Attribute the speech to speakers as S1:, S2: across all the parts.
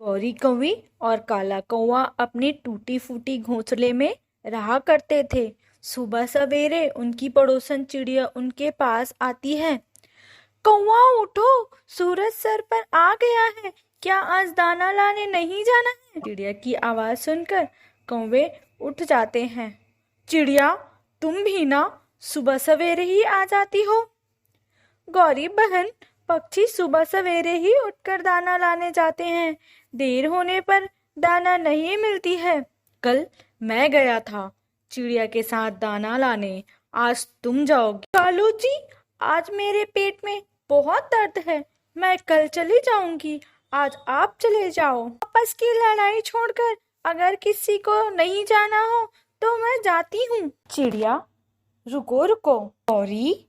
S1: गौरी कौवी और काला कौवा अपनी टूटी फूटी घोंसले में रहा करते थे। सुबह सवेरे उनकी पड़ोसन चिड़िया उनके पास आती है। कौवा उठो, सूरज सर पर आ गया है, क्या आज दाना लाने नहीं जाना है? चिड़िया की आवाज सुनकर कौवे उठ जाते हैं। चिड़िया, तुम भी ना सुबह सवेरे ही आ जाती हो? गौरी बहन, पक्षी सुबह सवेरे ही उठकर दाना लाने जाते हैं, देर होने पर दाना नहीं मिलती है। कल मैं गया था चिड़िया के साथ दाना लाने, आज तुम जाओगी? कालू जी, आज मेरे पेट में बहुत दर्द है, मैं कल चली जाऊंगी, आज आप चले जाओ। आपस की लड़ाई छोड़कर अगर किसी को नहीं जाना हो तो मैं जाती हूँ। चिड़िया, रुको रुको गौरी,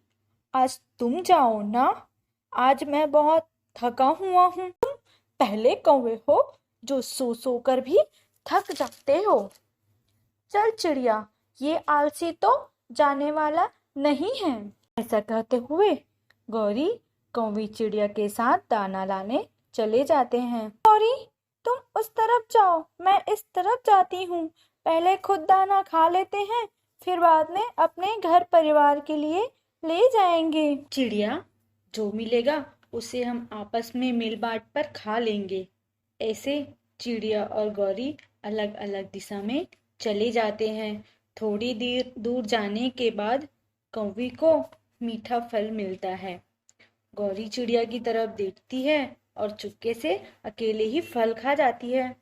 S1: आज तुम जाओ ना, आज मैं बहुत थका हुआ हूँ। तुम पहले कौवे हो जो सो कर भी थक जाते हो। चल चिड़िया, ये आलसी तो जाने वाला नहीं है। ऐसा कहते हुए गौरी कौवी चिड़िया के साथ दाना लाने चले जाते हैं। गौरी, तुम उस तरफ जाओ, मैं इस तरफ जाती हूँ। पहले खुद दाना खा लेते हैं, फिर बाद में अपने घर परिवार के लिए ले जाएंगे। चिड़िया, जो मिलेगा उसे हम आपस में मिल बांट पर खा लेंगे। ऐसे चिड़िया और गौरी अलग अलग दिशा में चले जाते हैं। थोड़ी देर दूर जाने के बाद कौवी को मीठा फल मिलता है। गौरी चिड़िया की तरफ देखती है और चुपके से अकेले ही फल खा जाती है।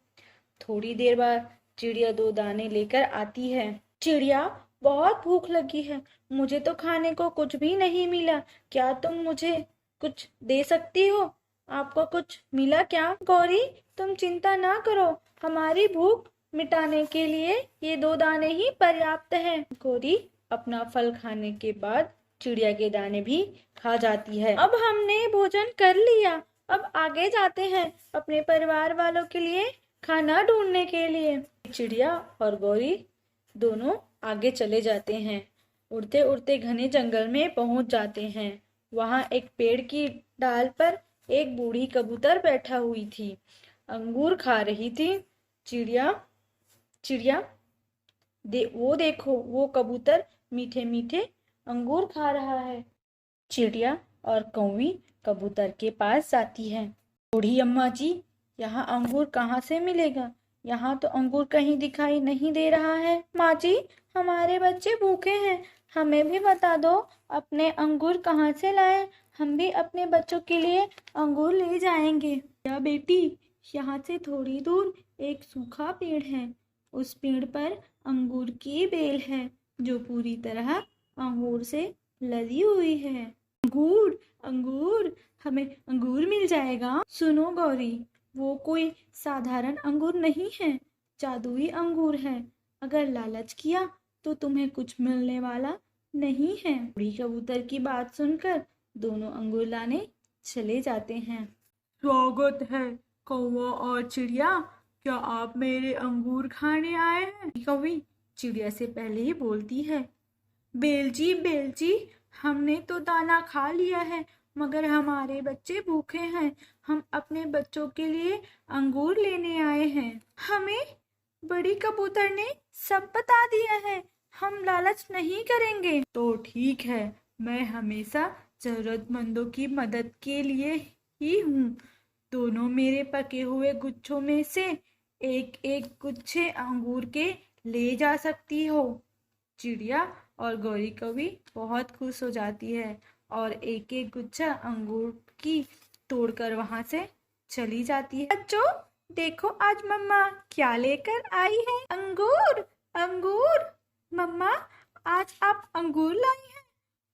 S1: थोड़ी देर बाद चिड़िया 2 दाने लेकर आती है। चिड़िया, बहुत भूख लगी है, मुझे तो खाने को कुछ भी नहीं मिला, क्या तुम मुझे कुछ दे सकती हो? आपको कुछ मिला क्या? गौरी, तुम चिंता ना करो, हमारी भूख मिटाने के लिए ये 2 दाने ही पर्याप्त हैं। गौरी अपना फल खाने के बाद चिड़िया के दाने भी खा जाती है। अब हमने भोजन कर लिया, अब आगे जाते हैं अपने परिवार वालों के लिए खाना ढूंढने के लिए। चिड़िया और गौरी दोनों आगे चले जाते हैं। उड़ते उड़ते घने जंगल में पहुंच जाते हैं। वहां एक पेड़ की डाल पर एक बूढ़ी कबूतर बैठा हुई थी, अंगूर खा रही थी। चिड़िया चिड़िया वो देखो, वो कबूतर मीठे मीठे अंगूर खा रहा है। चिड़िया और कौवी कबूतर के पास जाती है। बूढ़ी अम्मा जी, यहाँ अंगूर कहाँ से मिलेगा? यहाँ तो अंगूर कहीं दिखाई नहीं दे रहा है। माँ जी, हमारे बच्चे भूखे हैं, हमें भी बता दो अपने अंगूर कहाँ से लाए, हम भी अपने बच्चों के लिए अंगूर ले जाएंगे। या बेटी, यहाँ से थोड़ी दूर एक सूखा पेड़ है, उस पेड़ पर अंगूर की बेल है जो पूरी तरह अंगूर से लदी हुई है। अंगूर अंगूर, हमें अंगूर मिल जाएगा। सुनो गौरी, वो कोई साधारण अंगूर नहीं है, जादुई अंगूर है। अगर लालच किया तो तुम्हें कुछ मिलने वाला नहीं है। बूढ़ी कबूतर की बात सुनकर दोनों अंगूर लाने चले जाते हैं। स्वागत है कौवा और चिड़िया, क्या आप मेरे अंगूर खाने आए हैं? कौवी चिड़िया से पहले ही बोलती है। बेल जी, हमने तो दाना खा लिया है, मगर हमारे बच्चे भूखे हैं, हम अपने बच्चों के लिए अंगूर लेने आए हैं। हमें बड़ी कबूतर ने सब बता दिया है, हम लालच नहीं करेंगे। तो ठीक है, मैं हमेशा जरूरतमंदों की मदद के लिए ही हूँ। दोनों मेरे पके हुए गुच्छों में से एक एक गुच्छे अंगूर के ले जा सकती हो। चिड़िया और गौरी कौवी बहुत खुश हो जाती है और एक एक गुच्छा अंगूर की तोड़कर वहां से चली जाती है। बच्चों देखो, आज मम्मा क्या लेकर आई है? अंगूर अंगूर। मम्मा, आज आप अंगूर लाई हैं,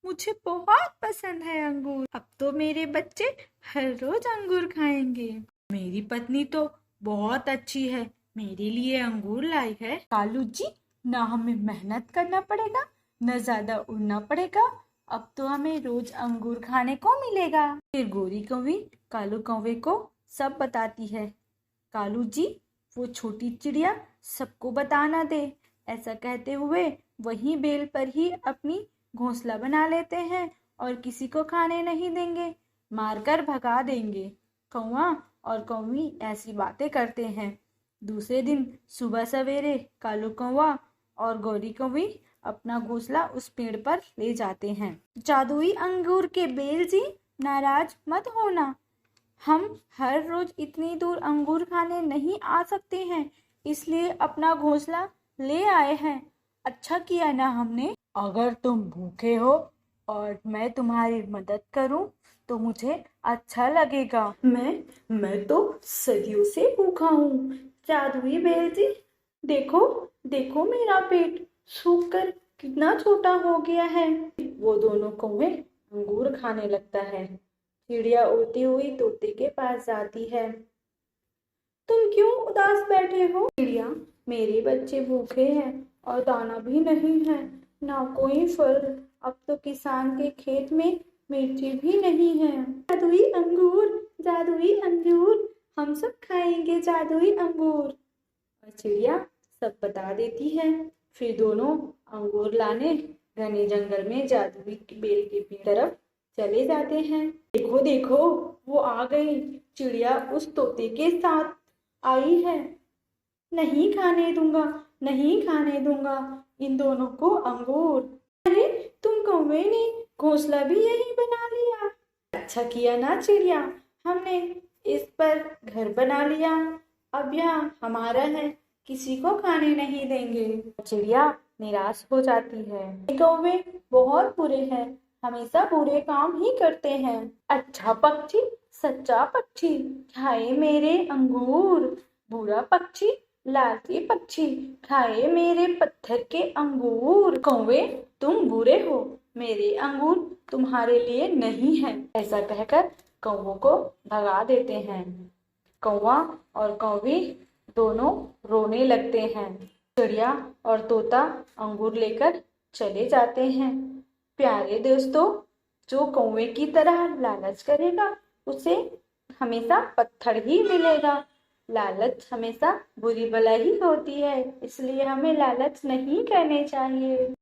S1: मुझे बहुत पसंद है अंगूर। अब तो मेरे बच्चे हर रोज अंगूर खाएंगे। मेरी पत्नी तो बहुत अच्छी है, मेरे लिए अंगूर लाई है। कालू जी, ना हमें मेहनत करना पड़ेगा, न ज्यादा उड़ना पड़ेगा, अब तो हमें रोज अंगूर खाने को मिलेगा। फिर गोरी कौवी कालू कौवे को सब बताती है। कालू जी, वो छोटी चिड़िया सबको बताना दे। ऐसा कहते हुए वही बेल पर ही अपनी घोंसला बना लेते हैं और किसी को खाने नहीं देंगे, मारकर भगा देंगे। कौवा और कौवी ऐसी बातें करते हैं। दूसरे दिन सुबह सवेरे कालू कौवा और गौरी कौवी अपना घोंसला उस पेड़ पर ले जाते हैं। जादुई अंगूर के बेल जी, नाराज मत होना, हम हर रोज इतनी दूर अंगूर खाने नहीं आ सकते हैं, इसलिए अपना घोंसला ले आए हैं। अच्छा किया ना हमने। अगर तुम भूखे हो और मैं तुम्हारी मदद करूं तो मुझे अच्छा लगेगा। मैं तो सदियों से भूखा हूँ। जादुई बेल जी, देखो देखो मेरा पेट सूख कर कितना छोटा हो गया है। वो दोनों कौवे अंगूर खाने लगता है। चिड़िया उड़ती हुई तोते के पास जाती है। तुम क्यों उदास बैठे हो? चिड़िया, मेरे बच्चे भूखे हैं और दाना भी नहीं है, ना कोई फल। अब तो किसान के खेत में मिर्ची भी नहीं है। जादुई अंगूर, जादुई अंगूर, हम सब खाएंगे जादुई अंगूर। और चिड़िया सब बता देती है। फिर दोनों अंगूर लाने घने जंगल में जादुई बेल के पेड़ तरफ चले जाते हैं। देखो देखो, वो आ गई। चिड़िया उस तोते के साथ आई है। नहीं खाने दूंगा, नहीं खाने दूंगा इन दोनों को अंगूर। अरे, तुम कौवे ने घोंसला भी यही बना लिया। अच्छा किया ना चिड़िया, हमने इस पर घर बना लिया। अब यह हमारा है, किसी को खाने नहीं देंगे। चिड़िया निराश हो जाती है। ये कौवे बहुत बुरे हैं, हमेशा बुरे काम ही करते हैं। अच्छा पक्षी, सच्चा पक्षी, खाए मेरे अंगूर। बुरा पक्षी, लालची पक्षी, खाए मेरे पत्थर के अंगूर। कौवे, तुम बुरे हो, मेरे अंगूर तुम्हारे लिए नहीं है। ऐसा कहकर कौवों को भगा देते हैं। कौवा और कौवी दोनों रोने लगते हैं। चिड़िया और तोता अंगूर लेकर चले जाते हैं। प्यारे दोस्तों, जो कौवे की तरह लालच करेगा उसे हमेशा पत्थर ही मिलेगा। लालच हमेशा बुरी बला ही होती है, इसलिए हमें लालच नहीं करनी चाहिए।